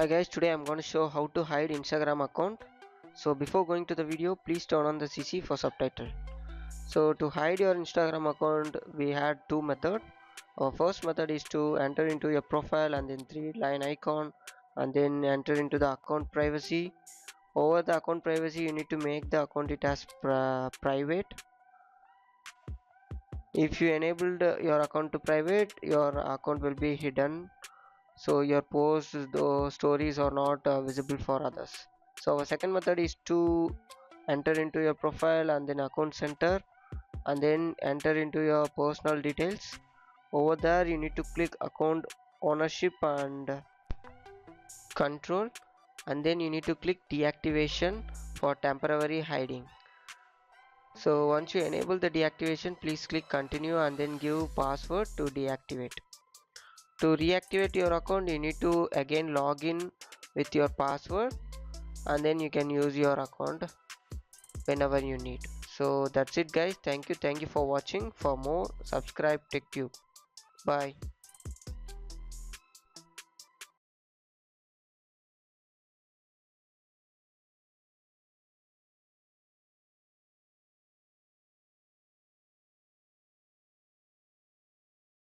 Hi guys, today I'm going to show how to hide Instagram account. So before going to the video, please turn on the CC for subtitle. So to hide your Instagram account, we had two methods. Our first method is to enter into your profile and then three-line icon and then enter into the account privacy. Over the account privacy, you need to make the account it as private. If you enabled your account to private, your account will be hidden, so your posts, the stories are not visible for others. So our second method is to enter into your profile and then account center and then enter into your personal details. Over there you need to click account ownership and control, and then you need to click deactivation for temporary hiding. So once you enable the deactivation, please click continue and then give password to deactivate. To reactivate your account, you need to again log in with your password and then you can use your account whenever you need. So that's it guys. Thank you for watching. For more, subscribe TechTube. Bye.